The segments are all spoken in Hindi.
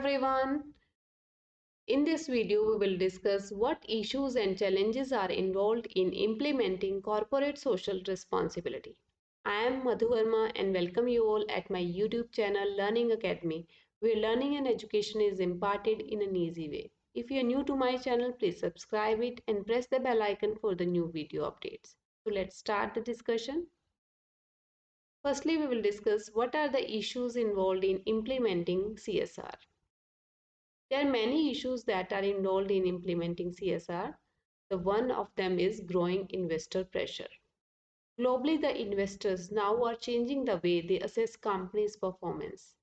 everyone. In this video, we will discuss what issues and challenges are involved in implementing corporate social responsibility. I am Madhu Verma and welcome you all at my YouTube channel Learning Academy, where learning and education is imparted in an easy way. If you are new to my channel, please subscribe it and press the bell icon for the new video updates. So let's start the discussion. Firstly, we will discuss what are the issues involved in implementing CSR. There are many issues that are involved in implementing CSR. The one of them is growing investor pressure. Globally, the investors now are changing the way they assess companies' performance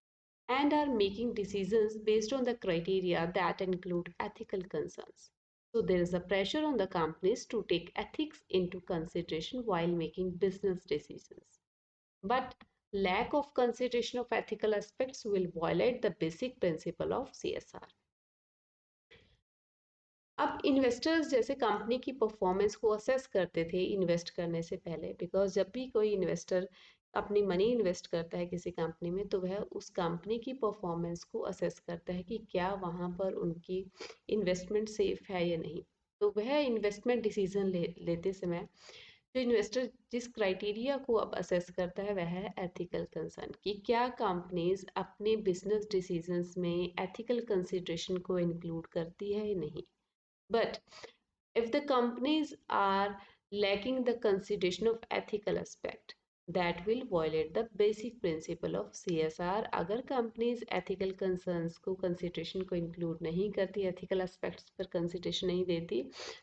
and are making decisions based on the criteria that include ethical concerns. So there is a pressure on the companies to take ethics into consideration while making business decisions. But lack of consideration of ethical aspects will violate the basic principle of CSR. अब इन्वेस्टर्स जैसे कंपनी की परफॉर्मेंस को असेस करते थे इन्वेस्ट करने से पहले, बिकॉज जब भी कोई इन्वेस्टर अपनी मनी इन्वेस्ट करता है किसी कंपनी में तो वह उस कंपनी की परफॉर्मेंस को असेस करता है कि क्या वहाँ पर उनकी इन्वेस्टमेंट सेफ है या नहीं। तो वह इन्वेस्टमेंट डिसीजन लेते समय जो इन्वेस्टर जिस क्राइटेरिया को अब असेस करता है वह है एथिकल कंसर्न, कि क्या कंपनीज अपने बिजनेस डिसीजंस में एथिकल कंसिडरेशन को इंक्लूड करती है या नहीं। But if the companies are lacking the consideration of ethical aspect, that will violate the basic principle of CSR. अगर companies ethical concerns को consideration को include नहीं करती, ethical aspects पर consideration नहीं देती,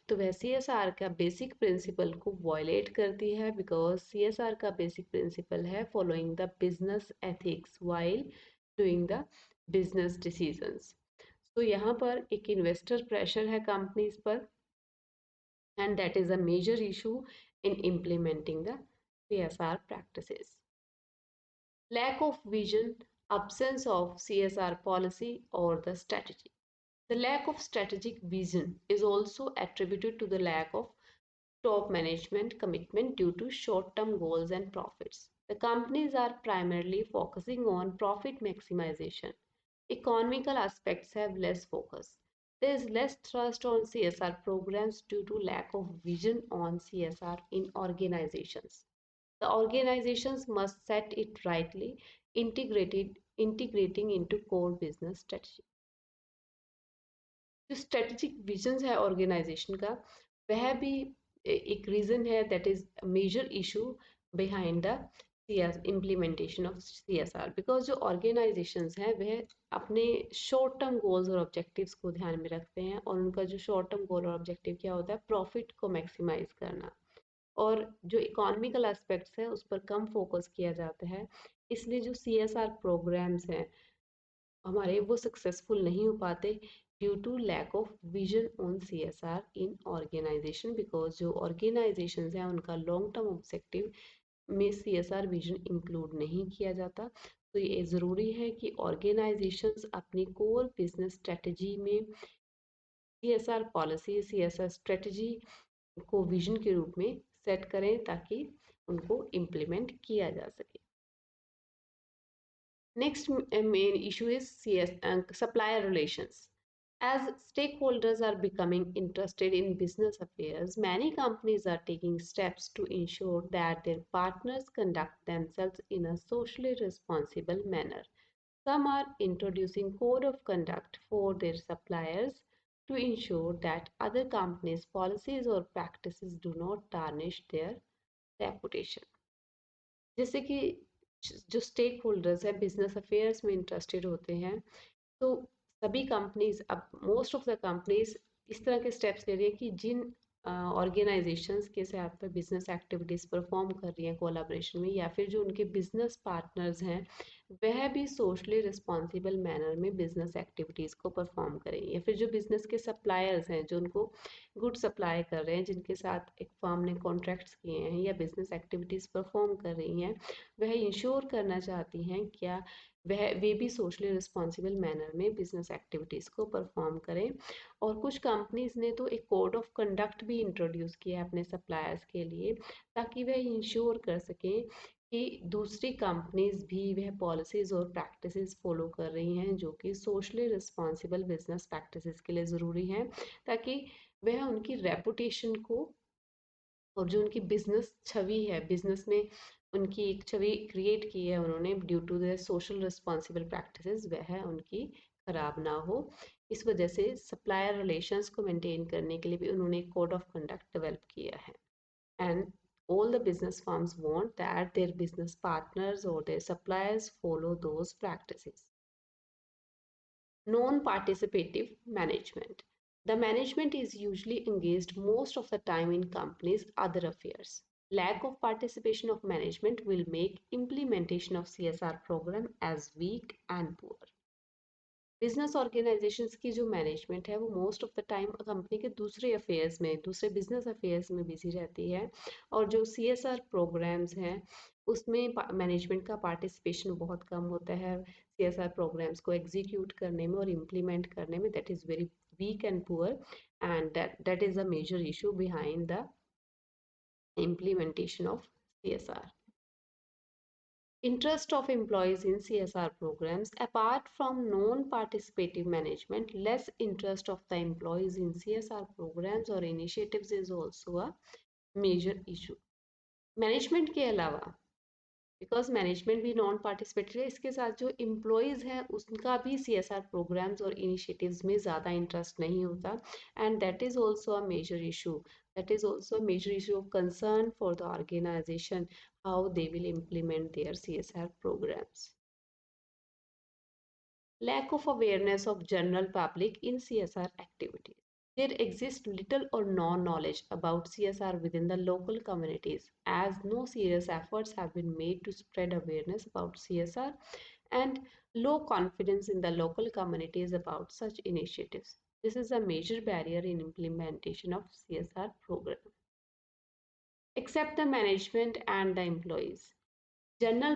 तो वह CSR का basic principle को violate करती है, because CSR का basic principle है following the business ethics while doing the business decisions. तो यहाँ पर एक इन्वेस्टर प्रेशर है कंपनीज पर, and that is a major issue in implementing the CSR practices. Lack of vision, absence of CSR policy or the strategy. The lack of strategic vision is also attributed to the lack of top management commitment due to short-term goals and profits. The companies are primarily focusing on profit maximization. Economical aspects have less focus. There is less thrust on CSR programs due to lack of vision on CSR in organizations. The organizations must set it rightly, integrating into core business strategy. जो स्ट्रेटेजिक विजन है ऑर्गेनाइजेशन का, वह भी एक रीजन है, that is major issue behind the implementation of CSR, because जो ऑर्गेनाइजेशंस हैं वह अपने शॉर्ट टर्म गोल्स और ऑब्जेक्टिव्स को ध्यान में रखते हैं, और उनका जो शॉर्ट टर्म गोल और ऑब्जेक्टिव क्या होता है, प्रॉफिट को मैक्सिमाइज करना, और जो इकोनॉमिकल एस्पेक्ट्स है उस पर कम फोकस किया जाता है। इसलिए जो CSR प्रोग्राम्स हैं हमारे वो सक्सेसफुल नहीं हो पाते due to lack of vision on CSR in organisation, because जो ऑर्गेनाइजेशंस हैं उनका लॉन्ग टर्म ऑब्जेक्टिव में CSR विजन इंक्लूड नहीं किया जाता। तो ये ज़रूरी है कि ऑर्गेनाइजेशंस अपनी कोर बिजनेस स्ट्रेटजी में CSR पॉलिसी, CSR स्ट्रेटजी को विजन के रूप में सेट करें ताकि उनको इम्प्लीमेंट किया जा सके। Next main issue is supplier relations. As stakeholders are becoming interested in business affairs, many companies are taking steps to ensure that their partners conduct themselves in a socially responsible manner. Some are introducing code of conduct for their suppliers to ensure that other companies' policies or practices do not tarnish their reputation. जैसे कि जो स्टेक होल्डर्स हैं बिजनेस अफेयर्स में इंटरेस्टेड होते हैं, तो सभी कंपनीज, अब मोस्ट ऑफ द कंपनीज इस तरह के स्टेप्स ले रही है कि जिन ऑर्गेनाइजेशंस के साथ पर बिजनेस एक्टिविटीज़ परफॉर्म कर रही हैं कोलैबोरेशन में, या फिर जो उनके बिजनेस पार्टनर्स हैं वह भी सोशली रिस्पॉन्सिबल मैनर में बिजनेस एक्टिविटीज़ को परफॉर्म करें, या फिर जो बिजनेस के सप्लायर्स हैं जो उनको गुड सप्लाई कर रहे हैं, जिनके साथ एक फर्म ने कॉन्ट्रैक्ट्स किए हैं या बिजनेस एक्टिविटीज़ परफॉर्म कर रही हैं, वह इंश्योर करना चाहती हैं क्या वे भी सोशली रिस्पॉन्सिबल मैनर में बिजनेस एक्टिविटीज़ को परफॉर्म करें। और कुछ कंपनीज ने तो एक कोड ऑफ कंडक्ट भी इंट्रोड्यूस किया है अपने सप्लायर्स के लिए, ताकि वह इंश्योर कर सकें कि दूसरी कंपनीज भी वह पॉलिसीज और प्रैक्टिसेस फॉलो कर रही हैं जो कि सोशली रिस्पॉन्सिबल बिजनेस प्रैक्टिसेस के लिए ज़रूरी हैं, ताकि वह उनकी रेपुटेशन को और जो उनकी बिजनेस छवि है, बिजनेस में उनकी एक छवि क्रिएट की है उन्होंने due to the social responsible practices, वह उनकी खराब ना हो। इस वजह से सप्लायर रिलेशंस को मेंटेन करने के लिए भी उन्होंने एक कोड ऑफ कंडक्ट डेवलप किया है। And all the business firms want that their business partners or their suppliers follow those practices. Non-participative management. The management is usually engaged most of the time in companies' other affairs. Lack of participation of management will make implementation of CSR program as weak and poor. Business organisations की जो मैनेजमेंट है वो most of the time company के दूसरे अफेयर्स में, दूसरे बिजनेस अफेयर्स में बिजी रहती है, और जो सीएसआर प्रोग्राम्स हैं उसमें मैनेजमेंट का पार्टिसिपेशन बहुत कम होता है सीएसआर प्रोग्राम्स को एग्जीक्यूट करने में और इम्प्लीमेंट करने में। That is very weak and poor, and that is a major issue behind the implementation of CSR. Interest of employees in CSR programs. Apart from non-participative management, less interest of the employees in CSR programs or initiatives is also a major issue. Management के अलावा, बिकॉज मैनेजमेंट भी नॉन पार्टिसिपेटरी है, इसके साथ जो एम्प्लॉयज़ हैं उनका भी सीएसआर प्रोग्राम्स और इनिशिएटिव्स में ज़्यादा इंटरेस्ट नहीं होता, and that is also a major issue, that is also a major issue of concern for the organisation how they will implement their CSR programs. Lack of awareness of general public in CSR activities. There exists little or no knowledge about CSR within the local communities, as no serious efforts have been made to spread awareness about CSR, and low confidence in the local communities about such initiatives. This is a major barrier in implementation of CSR program. Except the management and the employees. General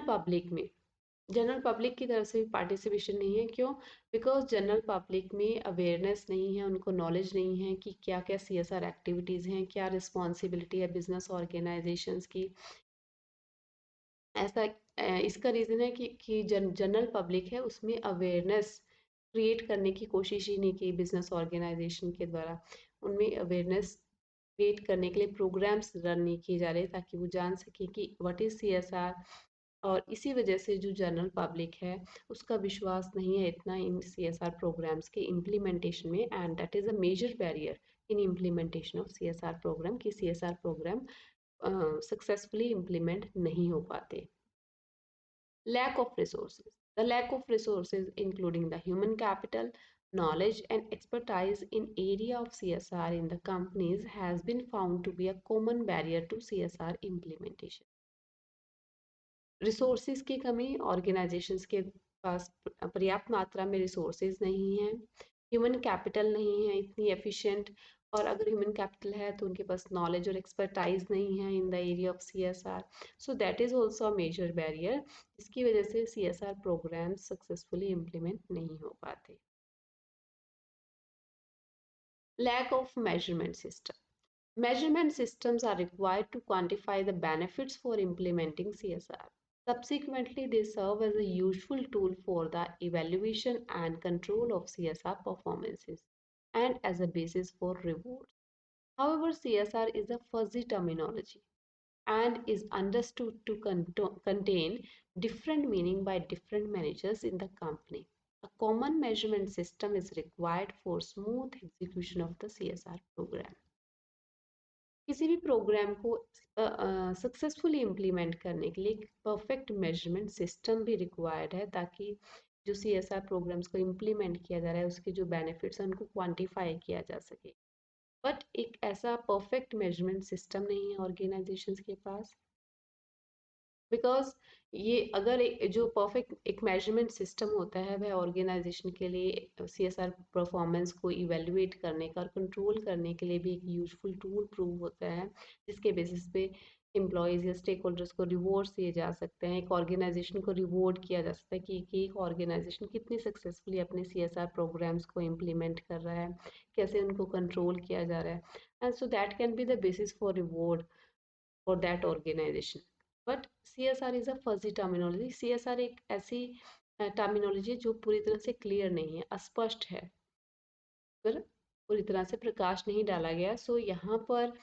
public की तरफ से भी पार्टिसिपेशन नहीं है। क्यों? बिकॉज जनरल पब्लिक में अवेयरनेस नहीं है, उनको नॉलेज नहीं है कि क्या क्या सीएसआर एक्टिविटीज़ हैं, क्या रिस्पॉन्सिबिलिटी है बिजनेस ऑर्गेनाइजेशंस की। ऐसा इसका रीज़न है कि जनरल पब्लिक है उसमें अवेयरनेस क्रिएट करने की कोशिश ही नहीं की बिजनेस ऑर्गेनाइजेशन के द्वारा। उनमें अवेयरनेस क्रिएट करने के लिए प्रोग्राम्स रन नहीं किए जा रहे ताकि वो जान सके कि व्हाट इज़ सीएसआर, और इसी वजह से जो जनरल पब्लिक है उसका विश्वास नहीं है इतना इन सीएसआर प्रोग्राम्स के इम्प्लीमेंटेशन में, and that is a major barrier in implementation of CSR programme कि सीएसआर प्रोग्राम सक्सेसफुली इम्प्लीमेंट नहीं हो पाते। Lack of resources. The lack of resources, including the human capital, knowledge, and expertise in area of CSR in the companies, has been found to be a common barrier to CSR implementation. Resources की कमी, ऑर्गेनाइजेशंस के पास पर्याप्त मात्रा में रिसोर्सेज नहीं है, ह्यूमन कैपिटल नहीं है इतनी एफिशिएंट, और अगर ह्यूमन कैपिटल है तो उनके पास नॉलेज और एक्सपर्टाइज नहीं है in the area of CSR. So that is also a major barrier, जिसकी वजह से सीएसआर प्रोग्राम सक्सेसफुली इम्प्लीमेंट नहीं हो पाते। Lack of measurement system. Measurement systems are required to quantify the benefits for implementing CSR. Subsequently, they serve as a useful tool for the evaluation and control of CSR performances and as a basis for rewards. However, CSR is a fuzzy terminology and is understood to contain different meaning by different managers in the company. A common measurement system is required for smooth execution of the CSR program. किसी भी प्रोग्राम को सक्सेसफुली इम्प्लीमेंट करने के लिए एक परफेक्ट मेजरमेंट सिस्टम भी रिक्वायर्ड है, ताकि जो सीएसआर प्रोग्राम्स को इम्प्लीमेंट किया जा रहा है उसके जो बेनिफिट्स हैं उनको क्वांटिफाई किया जा सके। बट एक ऐसा परफेक्ट मेजरमेंट सिस्टम नहीं है ऑर्गेनाइजेशंस के पास, बिकॉज ये अगर जो परफेक्ट एक मेजरमेंट सिस्टम होता है वह ऑर्गेनाइजेशन के लिए सीएसआर परफॉर्मेंस को इवेलुएट करने का और कंट्रोल करने के लिए भी एक यूजफुल टूल प्रूव होता है, जिसके बेसिस पे एम्प्लॉयज़ या स्टेक होल्डर्स को रिवॉर्ड्स दिए जा सकते हैं, एक ऑर्गेनाइजेशन को रिवॉर्ड किया जा सकता है कि एक ऑर्गेनाइजेशन कितनी सक्सेसफुली अपने सीएसआर प्रोग्राम्स को इम्प्लीमेंट कर रहा है, कैसे उनको कंट्रोल किया जा रहा है, and so that can be the basis for reward for that organisation. But CSR is a fuzzy terminology. CSR एक ऐसी टर्मिनोलॉजी जो पूरी तरह से क्लियर नहीं है, अस्पष्ट है, पर पूरी तरह से प्रकाश नहीं डाला गया। सो यहाँ पर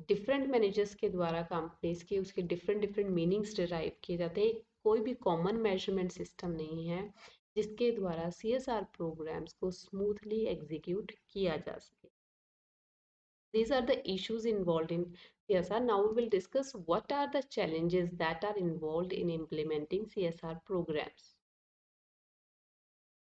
डिफरेंट मैनेजर्स के द्वारा कंपनीज के उसके डिफरेंट डिफरेंट मीनिंग्स डिराइव किए जाते हैं। कोई भी कॉमन मेजरमेंट सिस्टम नहीं है जिसके द्वारा CSR प्रोग्राम्स को स्मूथली एग्जीक्यूट किया जा सके। These are the issues involved in CSR. Now we will discuss what are the challenges that are involved in implementing CSR programs.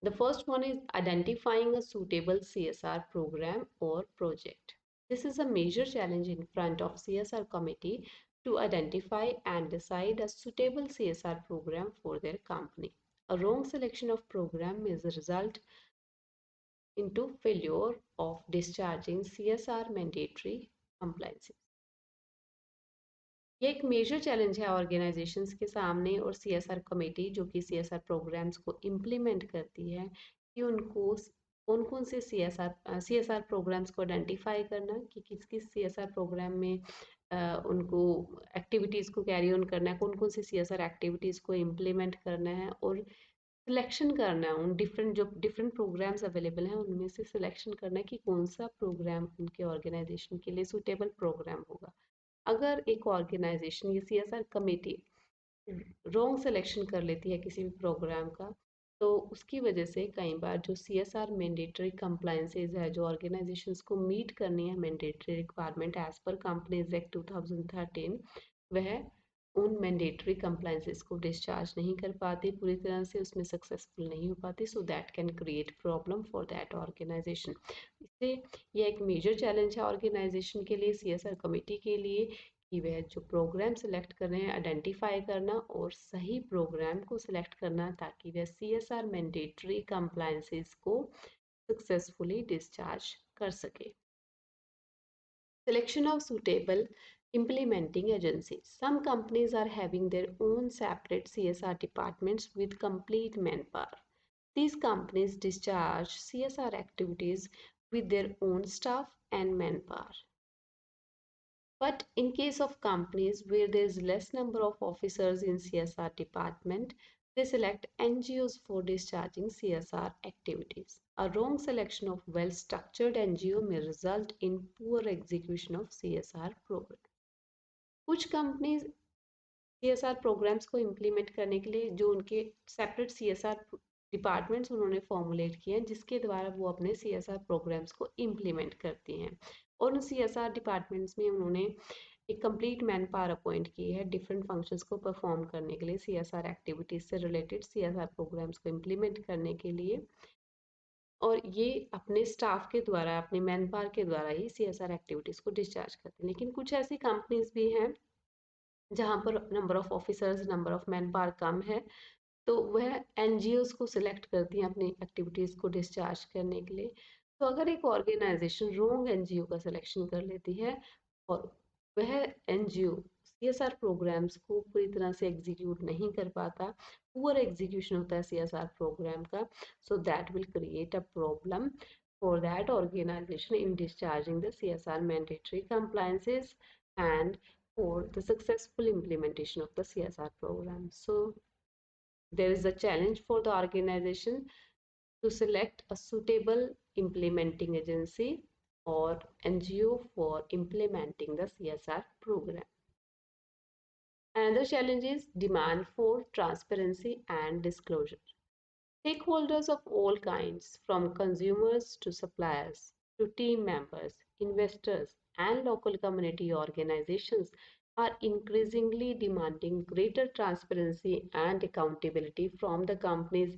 The first one is identifying a suitable CSR program or project. This is a major challenge in front of CSR committee to identify and decide a suitable CSR program for their company. A wrong selection of program may result into failure of discharging CSR mandatory compliances. ये एक मेजर चैलेंज है ऑर्गेनाइजेशंस के सामने और CSR कमेटी जो कि CSR प्रोग्राम्स को इम्प्लीमेंट करती है कि उनको कौन कौन से CSR प्रोग्राम्स को आइडेंटिफाई करना कि किस किस CSR प्रोग्राम में उनको एक्टिविटीज़ को कैरी ऑन करना है, कौन कौन सी CSR एक्टिविटीज़ को इम्प्लीमेंट करना है और सिलेक्शन करना है उन डिफरेंट जो डिफरेंट प्रोग्राम्स अवेलेबल हैं उनमें से सिलेक्शन करना है कि कौन सा प्रोग्राम उनके ऑर्गेनाइजेशन के लिए सूटेबल प्रोग्राम होगा। अगर एक ऑर्गेनाइजेशन या CSR कमेटी रॉन्ग सिलेक्शन कर लेती है किसी भी प्रोग्राम का, तो उसकी वजह से कई बार जो CSR मैंडेटरी कंप्लायंसेज है जो ऑर्गेनाइजेशंस को मीट करनी है mandatory requirement as per companies act 2013, वह उन मैंडेटरी कंप्लायंसेस को डिस्चार्ज नहीं कर पाती पूरी तरह से, उसमें सक्सेसफुल नहीं हो पाती। So that can create problem for that organisation. इससे यह एक मेजर चैलेंज है ऑर्गेनाइजेशन के लिए, CSR कमेटी के लिए, कि वह जो प्रोग्राम सेलेक्ट कर रहे हैं आइडेंटिफाई करना और सही प्रोग्राम को सिलेक्ट करना ताकि वह CSR मैंडेटरी कंप्लायंसेस को सक्सेसफुली डिस्चार्ज कर सके। Selection of suitable implementing agencies. Some companies are having their own separate CSR departments with complete manpower. These companies discharge CSR activities with their own staff and manpower. But in case of companies where there is less number of officers in CSR department, they select NGOs for discharging CSR activities. A wrong selection of well-structured NGO may result in poor execution of CSR program. कुछ कंपनीज CSR प्रोग्राम्स को इम्प्लीमेंट करने के लिए जो उनके सेपरेट CSR डिपार्टमेंट्स उन्होंने फॉर्मुलेट किए हैं जिसके द्वारा वो अपने CSR प्रोग्राम्स को इम्प्लीमेंट करती हैं, और उन CSR डिपार्टमेंट्स में उन्होंने एक कंप्लीट मैन पावर अपॉइंट की है डिफरेंट फंक्शंस को परफॉर्म करने के लिए, CSR एक्टिविटीज से रिलेटेड CSR प्रोग्राम्स को इम्प्लीमेंट करने के लिए, और ये अपने स्टाफ के द्वारा अपने मैन पावर के द्वारा ही CSR एक्टिविटीज को डिस्चार्ज करते हैं। लेकिन कुछ ऐसी कंपनीज भी हैं जहाँ पर number of officers number of manpower कम है, तो वह NGOs को सिलेक्ट करती हैं अपनी एक्टिविटीज़ को डिस्चार्ज करने के लिए। तो अगर एक ऑर्गेनाइजेशन रोंग NGO का सिलेक्शन कर लेती है और वह NGO CSR प्रोग्राम्स को पूरी तरह से एग्जीक्यूट नहीं कर पाता, पुअर एग्जीक्यूशन होता है CSR प्रोग्राम का, so that will create a problem for that organization in discharging the CSR mandatory compliances and for the successful implementation of the CSR program. So there is a challenge for the organization to select a suitable implementing agency or NGO for implementing the CSR program. Another challenge is demand for transparency and disclosure. Stakeholders of all kinds, from consumers to suppliers to team members, investors, and local community organizations, are increasingly demanding greater transparency and accountability from the companies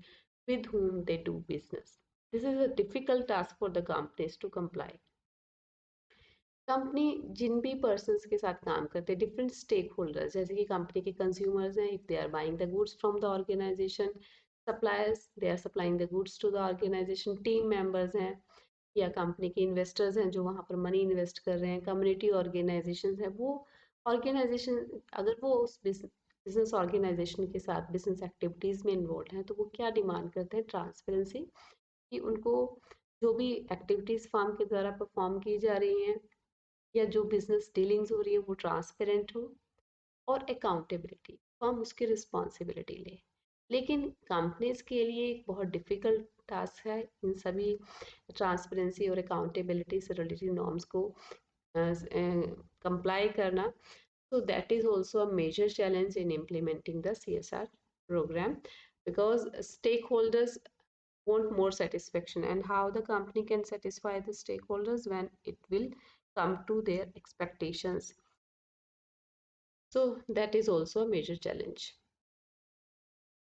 with whom they do business. This is a difficult task for the companies to comply. कंपनी जिन भी पर्सन्स के साथ काम करते हैं, डिफरेंट स्टेक होल्डर्स, जैसे कि कंपनी के कंज्यूमर्स हैं if they are buying the goods from the organisation, suppliers they are supplying the goods to the organisation, team members हैं या कंपनी के इन्वेस्टर्स हैं जो वहाँ पर मनी इन्वेस्ट कर रहे हैं, कम्युनिटी ऑर्गेनाइजेशन है, वो ऑर्गेनाइजेशन अगर वो उस बिजनेस ऑर्गेनाइजेशन के साथ बिजनेस एक्टिविटीज़ में इन्वॉल्व हैं तो वो क्या डिमांड करते हैं, ट्रांसपेरेंसी, कि उनको जो भी एक्टिविटीज़ फार्म के द्वारा परफॉर्म की जा रही हैं या जो बिजनेस डीलिंग्स हो रही है वो ट्रांसपेरेंट हो, और अकाउंटेबिलिटी, फर्म उसकी रिस्पॉन्सिबिलिटी ले। लेकिन कंपनीज के लिए एक बहुत डिफिकल्ट टास्क है इन सभी ट्रांसपेरेंसी और अकाउंटेबिलिटी से रिलेटेड नॉर्म्स को कंप्लाई करना. So that is also a major challenge in implementing the CSR program, because stakeholders want more satisfaction, and how the company can satisfy the stakeholders when it will come to their expectations. So that is also a major challenge.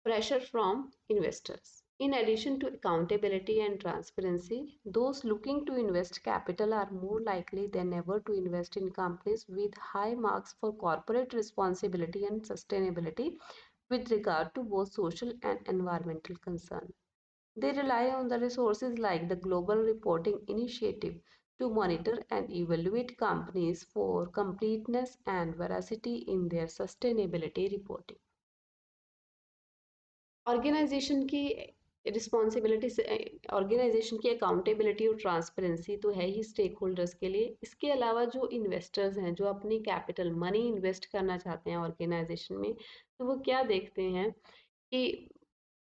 Pressure from investors. In addition to accountability and transparency, those looking to invest capital are more likely than ever to invest in companies with high marks for corporate responsibility and sustainability with regard to both social and environmental concern. They rely on the resources like the Global Reporting Initiative to monitor and evaluate companies for completeness and veracity in their sustainability reporting. Organisation की रिस्पॉन्सिबिलिटी से, ऑर्गेनाइजेशन की अकाउंटेबिलिटी और ट्रांसपेरेंसी तो है ही स्टेक होल्डर्स के लिए. इसके अलावा जो इन्वेस्टर्स हैं, जो अपनी कैपिटल मनी इन्वेस्ट करना चाहते हैं ऑर्गेनाइजेशन में, तो वो क्या देखते हैं कि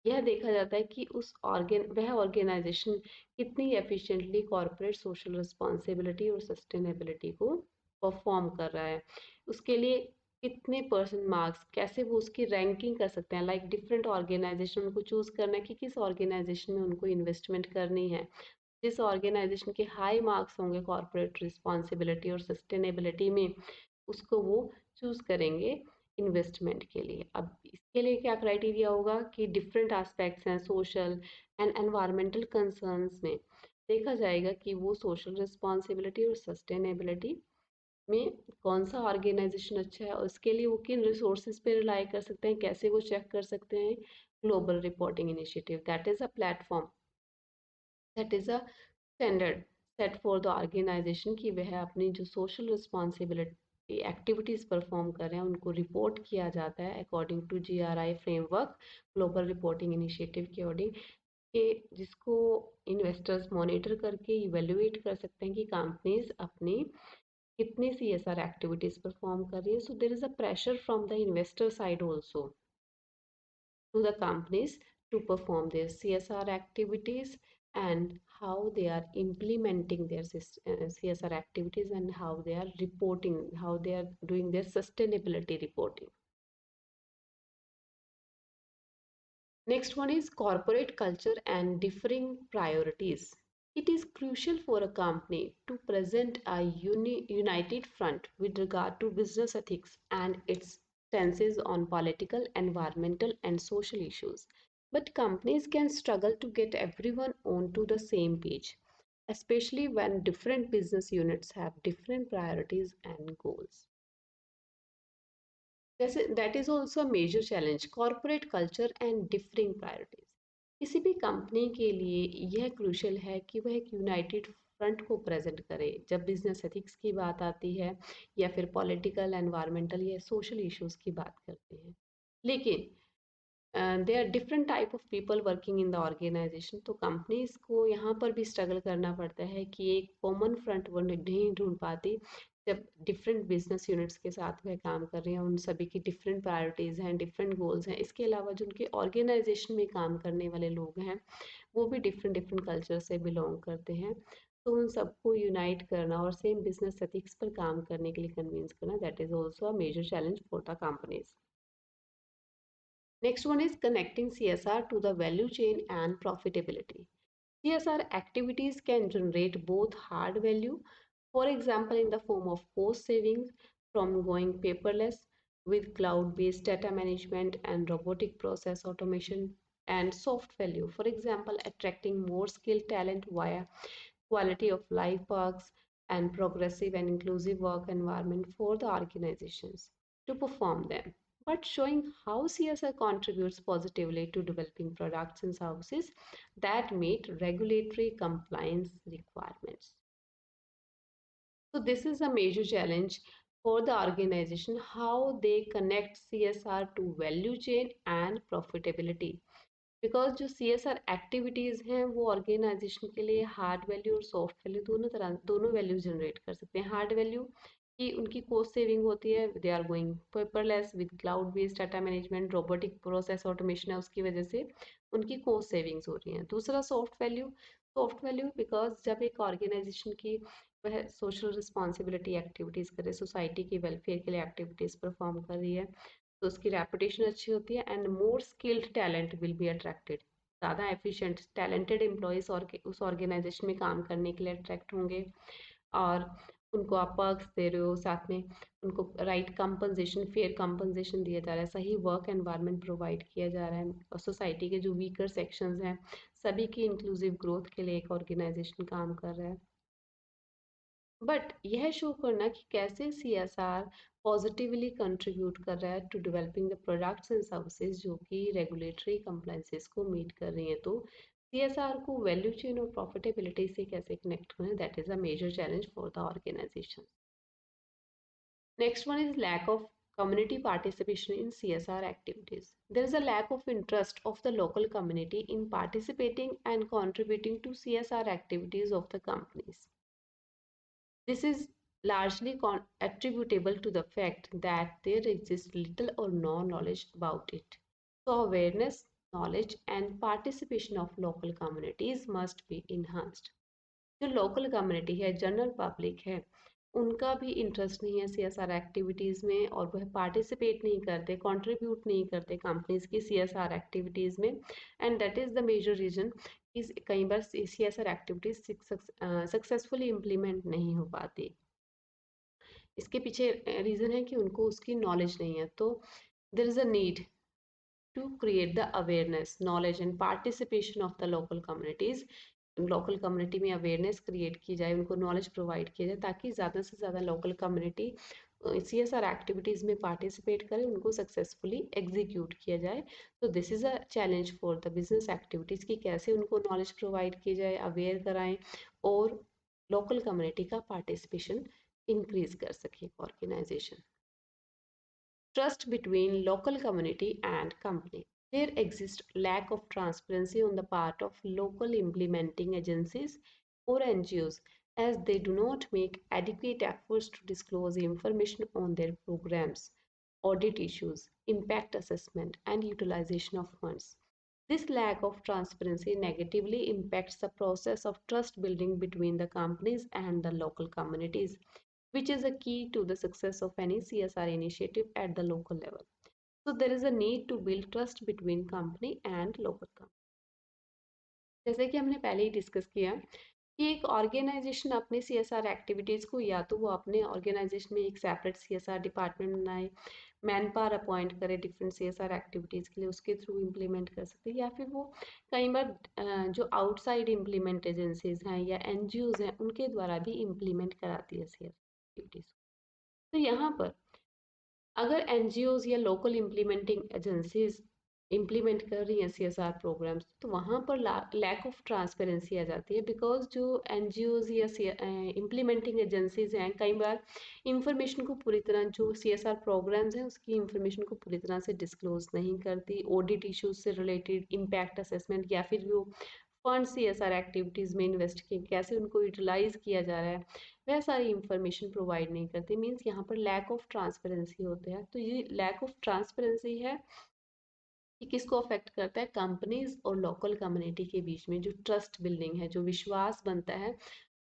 यह देखा जाता है कि वह ऑर्गेनाइजेशन कितनी एफिशिएंटली कॉर्पोरेट सोशल रिस्पॉन्सिबिलिटी और सस्टेनेबिलिटी को परफॉर्म कर रहा है. उसके लिए कितने परसेंट मार्क्स, कैसे वो उसकी रैंकिंग कर सकते हैं, लाइक डिफरेंट ऑर्गेनाइजेशन उनको चूज करना है कि किस ऑर्गेनाइजेशन में उनको इन्वेस्टमेंट करनी है. जिस ऑर्गेनाइजेशन के हाई मार्क्स होंगे कॉर्पोरेट रिस्पॉन्सिबिलिटी और सस्टेनेबिलिटी में, उसको वो चूज करेंगे इन्वेस्टमेंट के लिए. अब इसके लिए क्या क्राइटेरिया होगा कि डिफरेंट एस्पेक्ट्स हैं सोशल एंड एनवायरमेंटल कंसर्न्स में. देखा जाएगा कि वो सोशल रिस्पॉन्सिबिलिटी और सस्टेनेबिलिटी में कौन सा ऑर्गेनाइजेशन अच्छा है, और इसके लिए वो किन रिसोर्सेज पे रिलाई कर सकते हैं, कैसे वो चेक कर सकते हैं. Global reporting initiative, that is a platform, that is a standard set for the organisation कि वह अपनी जो सोशल रिस्पॉन्सिबिलिटी एक्टिविटीज़ परफॉर्म कर रहे हैं उनको रिपोर्ट किया जाता है according to GRI framework, global reporting initiative के अकॉर्डिंग, के जिसको इन्वेस्टर्स मॉनिटर करके इवेल्युएट कर सकते हैं कि कंपनीज अपनी कितनी CSR एक्टिविटीज परफॉर्म कर रही है. So there is a pressure from the investor side also to the companies to perform their CSR activities, and how they are implementing their CSR activities, and how they are reporting, how they are doing their sustainability reporting. Next one is corporate culture and differing priorities. It is crucial for a company to present a united front with regard to business ethics and its stances on political, environmental, and social issues. But companies can struggle to get everyone onto the same page, especially when different business units have different priorities and goals. That is also a major challenge, corporate culture and differing priorities. किसी भी कंपनी के लिए यह क्रूशल है कि वह एक यूनाइटेड फ्रंट को प्रेजेंट करे जब बिजनेस एथिक्स की बात आती है, या फिर पॉलिटिकल, एनवायरमेंटल या सोशल इश्यूज की बात करते हैं. लेकिन there are different type of people working in the organisation, तो कंपनीज को यहाँ पर भी स्ट्रगल करना पड़ता है कि एक कॉमन फ्रंट वो नहीं ढूंढ पाती जब डिफरेंट बिजनेस यूनिट्स के साथ वह काम कर रही हैं. उन सभी की डिफरेंट प्रायोरिटीज़ हैं, डिफरेंट गोल्स हैं. इसके अलावा जो उनके ऑर्गेनाइजेशन में काम करने वाले लोग हैं, वो भी डिफरेंट डिफरेंट कल्चर से बिलोंग करते हैं. तो उन सबको यूनाइट करना और सेम बिजनेस एथिक्स पर काम करने के लिए कन्विंस करना, that is also a major challenge for the companies. Next one is connecting CSR to the value chain and profitability. CSR activities can generate both hard value, for example, in the form of cost savings from going paperless with cloud-based data management and robotic process automation, and soft value, for example, attracting more skilled talent via quality of life perks and progressive and inclusive work environment for the organizations to perform them, but showing how CSR contributes positively to developing products and services that meet regulatory compliance requirements. So this is a major challenge for the organization, how they connect CSR to value chain and profitability. Because जो CSR एक्टिविटीज़ हैं वो ऑर्गेनाइजेशन के लिए हार्ड वैल्यू और सॉफ्ट वैल्यू दोनों वैल्यू जनरेट कर सकते हैं. हार्ड वैल्यू कि उनकी कॉस्ट सेविंग होती है, they are going paperless with cloud based data management, robotic process automation है, उसकी वजह से उनकी कॉस्ट सेविंग्स हो रही हैं। दूसरा सॉफ्ट वैल्यू बिकॉज जब एक ऑर्गेनाइजेशन की वह सोशल रिस्पॉन्सिबिलिटी एक्टिविटीज़ करे, सोसाइटी की वेलफेयर के लिए एक्टिविटीज़ परफॉर्म कर रही है, तो उसकी रेपुटेशन अच्छी होती है and more skilled talent will be attracted. ज़्यादा एफिशिएंट टैलेंटेड एम्प्लॉयज़ और उस ऑर्गेनाइजेशन में काम करने के लिए अट्रैक्ट होंगे, और उनको आप पर्क्स दे रहे हो, साथ में उनको राइट कंपनसेशन, फेयर कंपनसेशन दिया जा रहा है, सही वर्क एनवायरनमेंट प्रोवाइड किया जा रहा है, और सोसाइटी के जो वीकर सेक्शंस हैं सभी की इंक्लूसिव ग्रोथ के लिए एक ऑर्गेनाइजेशन काम कर रहा है। बट यह शो करना कि कैसे सीएसआर पॉजिटिवली कंट्रीब्यूट कर रहा है to developing the products and services जो कि रेगुलेटरी कंप्लायंसेस को मीट कर रही हैं, तो सीएसआर को वैल्यू चेन और प्रॉफिटेबिलिटी से कैसे कनेक्ट करें, that is a major challenge for the organisation. Next one is lack of community participation in CSR activities. There is a lack of interest of the local community in participating and contributing to CSR activities of the companies. This is largely attributable to the fact that there exists little or no knowledge about it. So awareness, knowledge and participation of local communities must be enhanced. जो लोकल कम्युनिटी है, जनरल पब्लिक है, उनका भी इंटरेस्ट नहीं है सीएसआर एक्टिविटीज़ में, और वह पार्टिसिपेट नहीं करते, कंट्रीब्यूट नहीं करते कंपनीज की सीएसआर एक्टिविटीज़ में, and that is the major reason कि कई बार सीएसआर एक्टिविटीज़ सक्सेसफुली इम्प्लीमेंट नहीं हो पाती। इसके पीछे रीज़न है कि उनको उसकी नॉलेज नहीं है। तो there is a need to create the awareness, knowledge and participation of the local communities. Local community में अवेयरनेस क्रिएट की जाए, उनको नॉलेज प्रोवाइड किया जाए, ताकि ज़्यादा से ज़्यादा लोकल कम्युनिटी सीएसआर एक्टिविटीज़ में पार्टिसिपेट करें, उनको सक्सेसफुली एग्जीक्यूट किया जाए। तो this is a challenge for the business activities कि कैसे उनको नॉलेज प्रोवाइड की जाए, अवेयर कराएं और लोकल कम्युनिटी का पार्टिसिपेशन इंक्रीज कर सके organisation. Trust between local community and company. There exists lack of transparency on the part of local implementing agencies or NGOs, as they do not make adequate efforts to disclose information on their programs, audit issues, impact assessment, and utilization of funds. This lack of transparency negatively impacts the process of trust building between the companies and the local communities, which is a key to the success of any CSR initiative at the local level. So there is a need to build trust between company and local company. जैसे कि हमने पहले ही डिस्कस किया कि एक ऑर्गेनाइजेशन अपने सीएसआर एक्टिविटीज़ को या तो वो अपने ऑर्गेनाइजेशन में एक सेपरेट सीएसआर डिपार्टमेंट बनाए, मैन पावर अपॉइंट करे डिफरेंट सीएसआर एक्टिविटीज़ के लिए, उसके थ्रू इम्प्लीमेंट कर सकते हैं, या फिर वो कई बार जो आउटसाइड इम्प्लीमेंट एजेंसीज हैं या एनजीओज हैं उनके द्वारा भी इम्प्लीमेंट कराती है सीएसआर एक्टिविटीज़। तो यहाँ पर अगर एनजीओज या लोकल इम्प्लीमेंटिंग एजेंसीज इम्प्लीमेंट कर रही हैं सीएसआर प्रोग्राम्स, तो वहाँ पर लैक ऑफ ट्रांसपेरेंसी आ जाती है, बिकॉज जो एनजीओज या इम्प्लीमेंटिंग एजेंसीज हैं कई बार इंफॉर्मेशन को पूरी तरह, जो सीएसआर प्रोग्राम्स हैं उसकी इंफॉर्मेशन को पूरी तरह से डिस्क्लोज नहीं करती, ऑडिट इश्यूज से रिलेटेड, इम्पैक्ट असेसमेंट, या फिर जो फंड सीएसआर एक्टिविटीज़ में इन्वेस्ट किए कैसे उनको यूटिलाइज किया जा रहा है, वह सारी इंफॉर्मेशन प्रोवाइड नहीं करती। मीन्स यहाँ पर लैक ऑफ ट्रांसपेरेंसी होते हैं। तो ये लैक ऑफ ट्रांसपेरेंसी है कि किसको अफेक्ट करता है, कंपनीज और लोकल कम्युनिटी के बीच में जो ट्रस्ट बिल्डिंग है, जो विश्वास बनता है,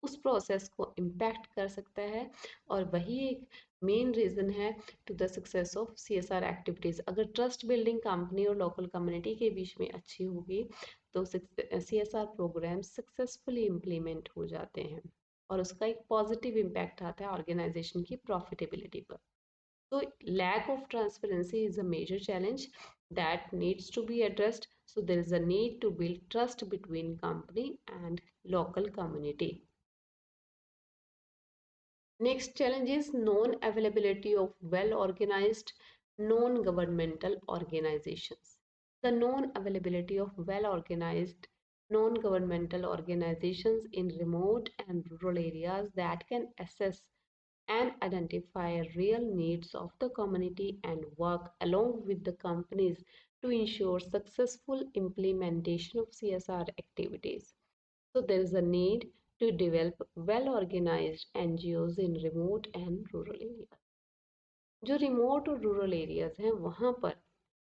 उस प्रोसेस को इम्पैक्ट कर सकता है। और वही एक मेन रीज़न है to the success of CSR activities. अगर ट्रस्ट बिल्डिंग कंपनी और लोकल कम्युनिटी के बीच में अच्छी होगी तो सीएसआर प्रोग्राम सक्सेसफुली इम्प्लीमेंट हो जाते हैं और उसका एक पॉजिटिव इम्पैक्ट आता है ऑर्गेनाइजेशन की प्रॉफिटेबिलिटी पर। So lack of transparency is a major challenge that needs to be addressed. So there is a need to build trust between company and local community. Next challenge is non-availability of well-organized non-governmental organizations. The non-availability of well-organized non-governmental organizations in remote and rural areas that can assess and identify real needs of the community and work along with the companies to ensure successful implementation of CSR activities. So there is a need to develop well-organized NGOs in remote and rural areas. जो रिमोट और रूरल एरियाज हैं वहाँ पर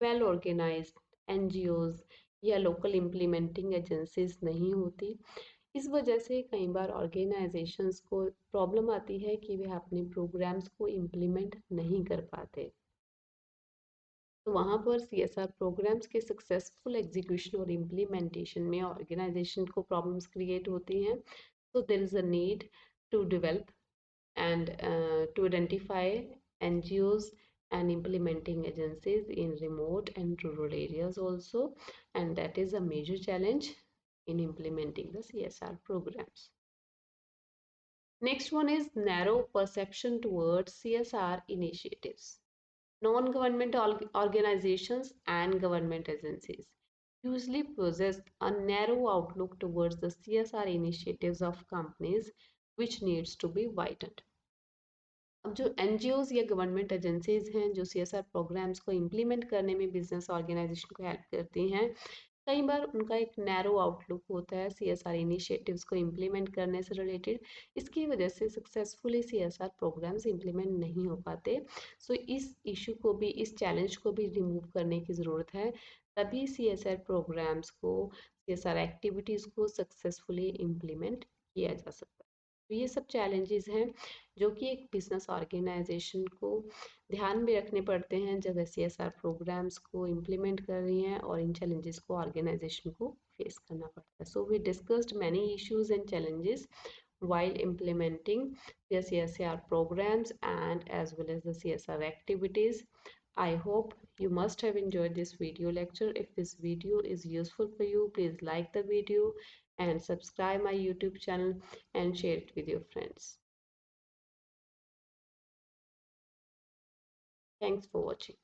वेल ऑर्गेनाइज्ड एनजीओज या लोकल इम्प्लीमेंटिंग एजेंसीज नहीं होती। इस वजह से कई बार ऑर्गेनाइजेशंस को प्रॉब्लम आती है कि वे अपने प्रोग्राम्स को इम्प्लीमेंट नहीं कर पाते। तो वहाँ पर सीएसआर प्रोग्राम्स के सक्सेसफुल एग्जीक्यूशन और इम्प्लीमेंटेशन में ऑर्गेनाइजेशन को प्रॉब्लम्स क्रिएट होती हैं। So there is a need to develop and to identify NGOs and implementing agencies in remote and rural areas also, and that is a major challenge in implementing the CSR programs. Next one is narrow perception towards CSR initiatives. Non-government organizations and government agencies usually possess a narrow outlook towards the CSR initiatives of companies, which needs to be widened. अब जो एनजीओज या गवर्नमेंट एजेंसीज हैं जो सीएसआर प्रोग्राम्स को इम्प्लीमेंट करने में बिजनेस ऑर्गेनाइजेशन को हेल्प करती हैं, कई बार उनका एक नैरो आउटलुक होता है सीएसआर इनिशिएटिव्स को इम्प्लीमेंट करने से रिलेटेड। इसकी वजह से सक्सेसफुली सीएसआर प्रोग्राम्स इम्प्लीमेंट नहीं हो पाते। सो इस इशू को भी, इस चैलेंज को भी रिमूव करने की ज़रूरत है, तभी सीएसआर प्रोग्राम्स को, सीएसआर एक्टिविटीज़ को सक्सेसफुली इम्प्लीमेंट किया जा सकता है। तो ये सब चैलेंजेस हैं जो कि एक बिजनेस ऑर्गेनाइजेशन को ध्यान में रखने पड़ते हैं जब सीएसआर प्रोग्राम्स को इम्प्लीमेंट कर रही हैं, और इन चैलेंजेस को ऑर्गेनाइजेशन को फेस करना पड़ता है। So we discussed many issues and challenges while implementing the CSR programs and as well as the CSR activities. I hope you must have enjoyed this video lecture. If this video is useful for you, please like the video and subscribe my YouTube channel and share it with your friends. Thanks for watching.